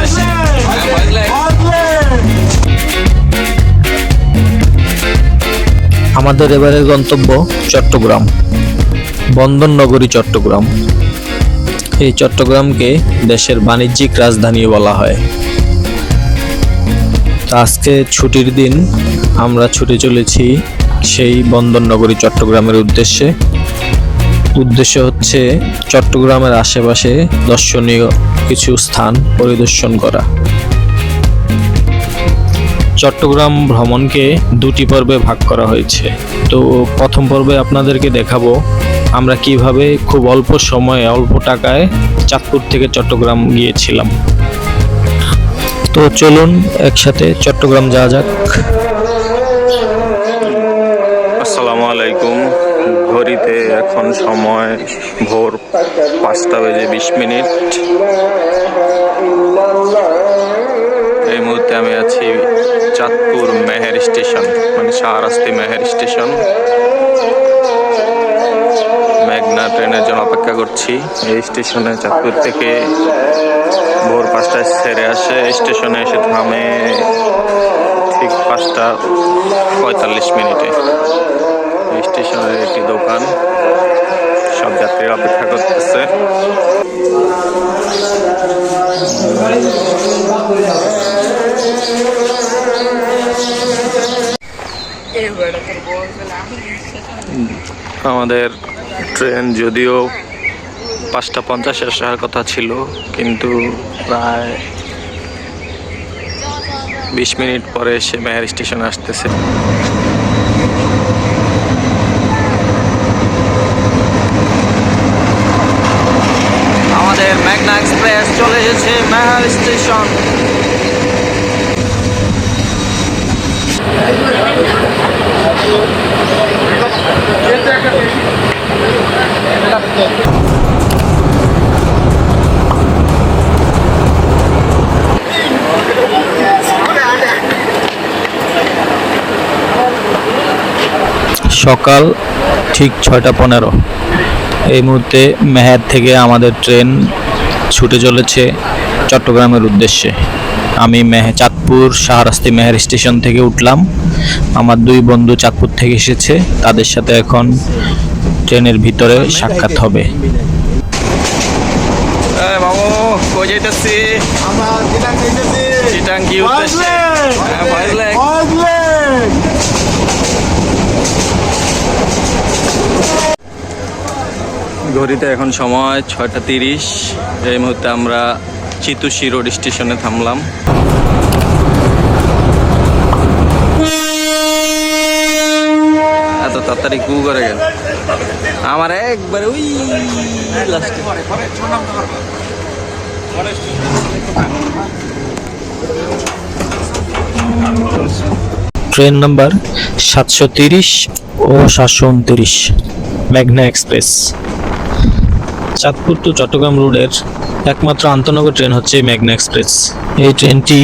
উদ্দেশ্যে। আমাদের এবারের গন্তব্য চট্টগ্রাম, বন্দর নগরী চট্টগ্রাম। এই চট্টগ্রামকে দেশের বাণিজ্যিক রাজধানী বলা হয়। তো আজকে ছুটির দিন, আমরা ছুটে চলেছি সেই বন্দর নগরী চট্টগ্রামের উদ্দেশ্যে। উদ্দেশ্য হচ্ছে চট্টগ্রামের আশেপাশে দর্শনীয় কিছু স্থান পরিদর্শন করা। চট্টগ্রাম ভ্রমণকে দুটি পর্বে ভাগ করা হয়েছে। তো প্রথম পর্বে আপনাদেরকে দেখাবো আমরা কিভাবে খুব অল্প সময়ে অল্প টাকায় চাঁদপুর থেকে চট্টগ্রাম গিয়েছিলাম। তো চলুন একসাথে চট্টগ্রাম যাওয়া যাক। আসসালামু আলাইকুম। ঘড়িতে এখন সময় ভোর 5:20। এই মুহূর্তে আমি আছি চাঁদপুর মেহের স্টেশন, মানে শাহরাস্তি মেহের স্টেশন। মেঘনা ট্রেনের জন্য অপেক্ষা করছি। এই স্টেশনে চাঁদপুর থেকে ভোর 5টায় ছেড়ে আসে, স্টেশনে এসে থামে ঠিক 5:45। এই স্টেশনের একটি দোকান, সব যাত্রীরা অপেক্ষা করতেছে। আমাদের ট্রেন যদিও 5:50 আসার কথা ছিল, কিন্তু প্রায় 20 মিনিট পরে সে মেহের স্টেশনে আসতেছে। আমাদের মেঘনা এক্সপ্রেস চলে এসেছে মেহের স্টেশন। সকাল ঠিক 6:15। এই মুহূর্তে মেহের থেকে আমাদের ট্রেন ছুটে চলেছে চট্টগ্রামের উদ্দেশ্যে। আমি চাঁদপুর শাহরাস্তি মেহের স্টেশন থেকে উঠলাম। আমার দুই বন্ধু চাঁদপুর থেকে এসেছে, তাদের সাথে এখন ট্রেনের ভিতরে সাক্ষাৎ হবে। ঘড়িতে এখন সময় 6:30। এই মুহূর্তে আমরা চিতুষী রোড স্টেশনে থামলাম। এত তাড়াতাড়ি কু করে গেল আমার একবারে ওই লাস্টে। ট্রেন নাম্বার 730 ও 729, মেঘনা এক্সপ্রেস। চাঁদপুর টু চট্টগ্রাম রোডের একমাত্র আন্তনগর ট্রেন হচ্ছে মেঘনা এক্সপ্রেস। এই ট্রেনটি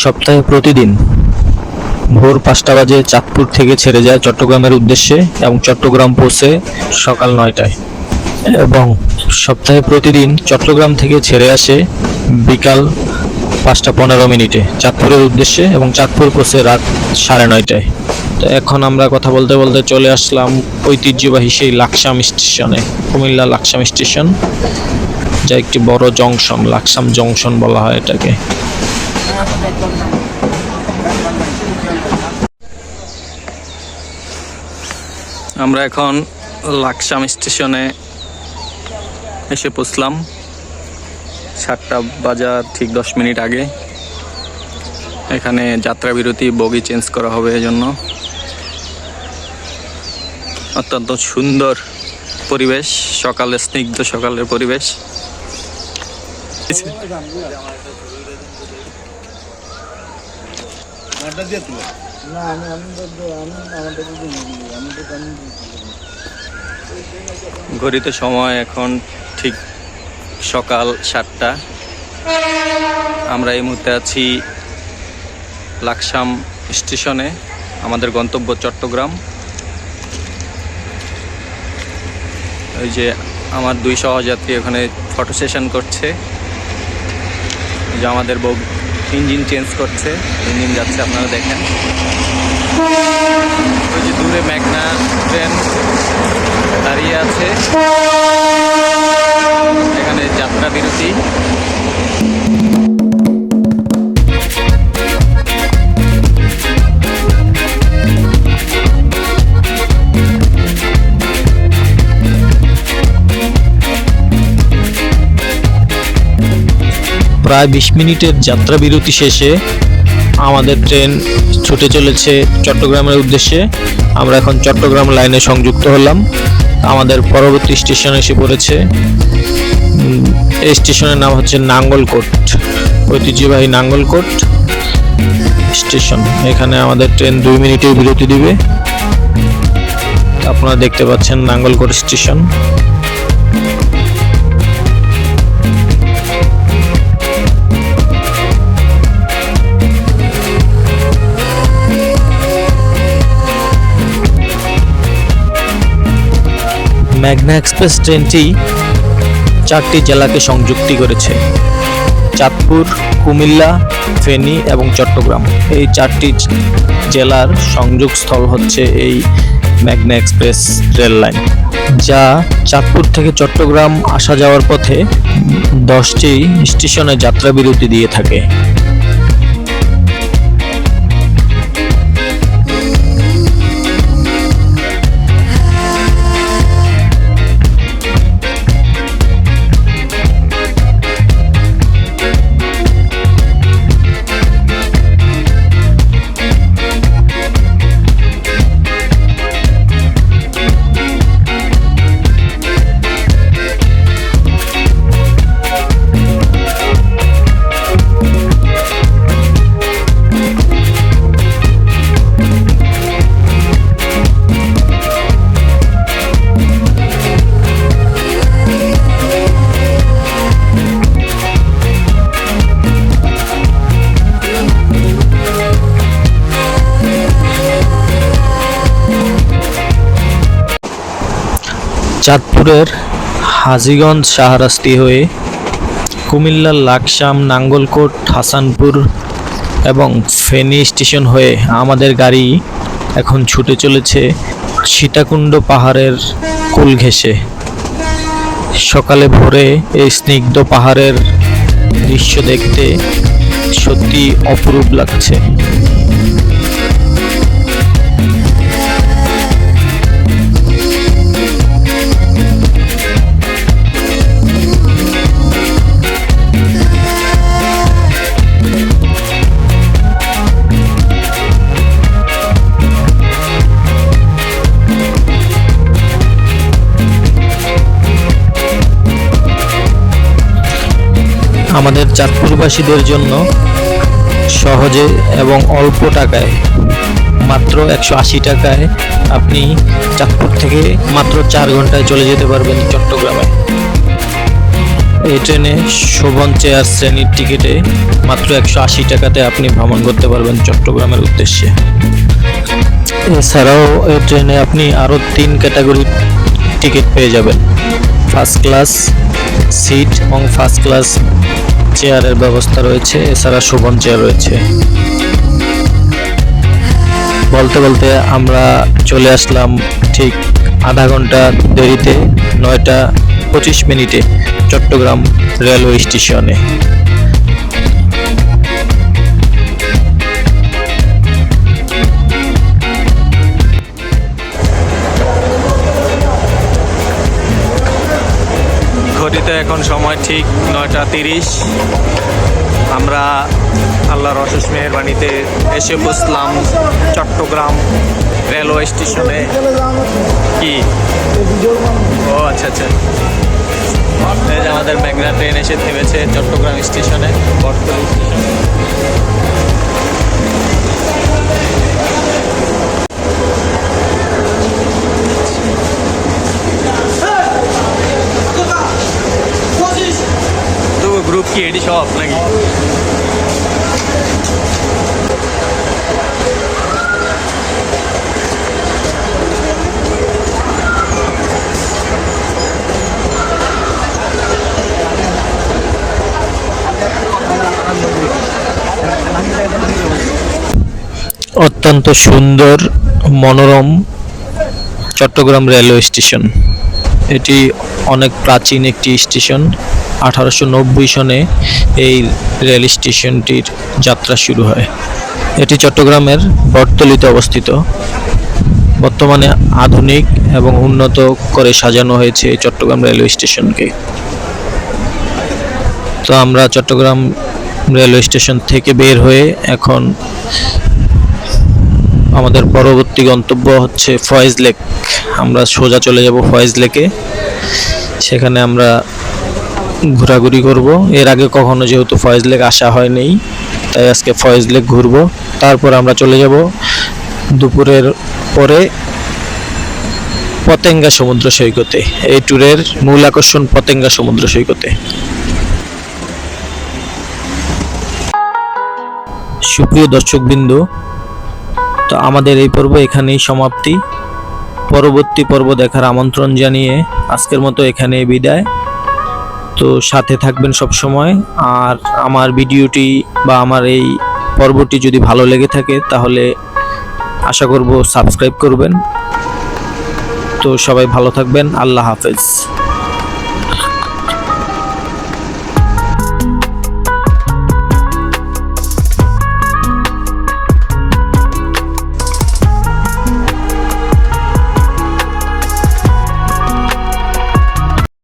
সপ্তাহে প্রতিদিন ভোর 5টা বাজে চাঁদপুর থেকে ছেড়ে যায় চট্টগ্রামের উদ্দেশ্যে এবং চট্টগ্রাম পৌঁছে সকাল 9টায়, এবং সপ্তাহে প্রতিদিন চট্টগ্রাম থেকে ছেড়ে আসে বিকাল 5:15 চাঁদপুরের উদ্দেশ্যে এবং চাঁদপুর পৌঁছে রাত 9:30টায়। তো এখন আমরা কথা বলতে বলতে চলে আসলাম ঐতিহ্যবাহী সেই লাকসাম স্টেশনে, কুমিল্লা লাকসাম স্টেশন, যা একটি বড় জংশন, লাকসাম জংশন বলা হয় এটাকে। আমরা এখন লাকসাম স্টেশনে এসে পৌঁছলাম 7টা বাজার ঠিক 10 মিনিট আগে। এখানে যাত্রা বিরতি, বগি চেঞ্জ করা হবে, এজন্য অত্যন্ত সুন্দর পরিবেশ, সকালের স্নিগ্ধ সকালের পরিবেশ। ঘড়িতে সময় এখন ঠিক সকাল 7টা। আমরা এই মুহূর্তে আছি লাকসাম স্টেশনে। আমাদের গন্তব্য চট্টগ্রাম। ওই যে আমার দুই সহযাত্রী ওখানে ফটো সেশন করছে। যে আমাদের বউ ইঞ্জিন চেঞ্জ করছে, ইঞ্জিন যাচ্ছে, আপনারা দেখেন। ওই যে দূরে মেঘনা ট্রেন দাঁড়িয়ে আছে, এখানে যাত্রা বিরতি। প্রায় 20 মিনিটের যাত্রা বিরতি শেষে আমাদের ট্রেন ছুটে চলেছে চট্টগ্রামের উদ্দেশ্যে। আমরা এখন চট্টগ্রাম লাইনে সংযুক্ত হলাম। আমাদের পরবর্তী স্টেশন এসে পড়েছে। এই স্টেশনের নাম হচ্ছে নাঙ্গলকোট, ঐতিহ্যবাহী নাঙ্গলকোট স্টেশন। এখানে আমাদের ট্রেন 2 মিনিটের বিরতি দিবে। আপনারা দেখতে পাচ্ছেন নাঙ্গলকোট স্টেশন। মেঘনা এক্সপ্রেস ট্রেনটি 4টি জেলাকে সংযুক্তি করেছে: চাঁদপুর, কুমিল্লা, ফেনী এবং চট্টগ্রাম। এই 4টি জেলার সংযোগস্থল হচ্ছে এই মেঘনা এক্সপ্রেস রেল লাইন, যা চাঁদপুর থেকে চট্টগ্রাম আসা যাওয়ার পথে 10টি স্টেশনে যাত্রা বিরতি দিয়ে থাকে। চাঁদপুরের হাজীগঞ্জ শাহরাস্তি হয়ে কুমিল্লার লাকসাম, নাঙ্গলকোট, হাসানপুর এবং ফেনী স্টেশন হয়ে আমাদের গাড়ি এখন ছুটে চলেছে সীতাকুণ্ড পাহাড়ের কোল ঘেঁষে। সকালে ভোরে এই স্নিগ্ধ পাহাড়ের দৃশ্য দেখতে সত্যি অপরূপ লাগছে। আমাদের চাঁদপুরবাসীদের জন্য সহজে এবং অল্প টাকায়, মাত্র 180 টাকায় আপনি চাঁদপুর থেকে মাত্র 4 ঘন্টায় চলে যেতে পারবেন চট্টগ্রামে। এই ট্রেনে শোভন চেয়ার শ্রেণীর টিকিটে মাত্র 180 টাকাতে আপনি ভ্রমণ করতে পারবেন চট্টগ্রামের উদ্দেশ্যে। এছাড়াও এই ট্রেনে আপনি আরও 3 ক্যাটাগরির টিকিট পেয়ে যাবেন। ফার্স্ট ক্লাস সিট এবং ফার্স্ট ক্লাস চেয়ারের ব্যবস্থা রয়েছে। এছাড়া শোভন চেয়ার রয়েছে। বলতে বলতে আমরা চলে আসলাম ঠিক আধা ঘন্টা দেরিতে 9টা 25 মিনিটে চট্টগ্রাম রেলওয়ে স্টেশনে। ঘড়িতে এখন সময় ঠিক 9টা 30। আমরা আল্লাহর অশেষ মেহেরবানিতে এসে পৌঁছলাম চট্টগ্রাম রেলওয়ে স্টেশনে। কি ও আচ্ছা আচ্ছা, এই যে আমাদের মেঘনা ট্রেন এসে থেমেছে চট্টগ্রাম স্টেশনে, বটতলী স্টেশন। তো গ্রুপ কি এডি সব নাকি? অত্যন্ত সুন্দর মনোরম চট্টগ্রাম রেলওয়ে স্টেশন। এটি অনেক প্রাচীন একটি স্টেশন। 1890 সনে এই রেল স্টেশনটির যাত্রা শুরু হয়। এটি চট্টগ্রামের বটতলিতে অবস্থিত। বর্তমানে আধুনিক এবং উন্নত করে সাজানো হয়েছে এই চট্টগ্রাম রেলওয়ে স্টেশনকে। তো আমরা চট্টগ্রাম রেলওয়ে স্টেশন থেকে বের হয়ে এখন আমাদের পরবর্তী গন্তব্য হচ্ছে ফয়েজ লেক। আমরা সোজা চলে যাব ফয়েজ লেকে। সেখানে আমরা ঘোরাঘুরি করব। এর আগে কখনো যেহেতু ফয়েজ লেক আসা হয়নি, তাই আজকে ফয়েজ লেক ঘুরব। তারপর আমরা চলে যাব দুপুরের পরে পতেঙ্গা সমুদ্র সৈকতে। এই ট্যুরের মূল আকর্ষণ পতেঙ্গা সমুদ্র সৈকতে। সুপ্রিয় দর্শকবৃন্দ, তো আমাদের এই পর্ব এখানেই সমাপ্তি। পরবর্তী পর্ব দেখার আমন্ত্রণ জানিয়ে আজকের মতো এখানে বিদায়। তো সাথে থাকবেন সব সময়। আর আমার ভিডিওটি বা আমার এই পর্বটি যদি ভালো লেগে থাকে তাহলে আশা করব সাবস্ক্রাইব করবেন। তো সবাই ভালো থাকবেন। আল্লাহ হাফেজ।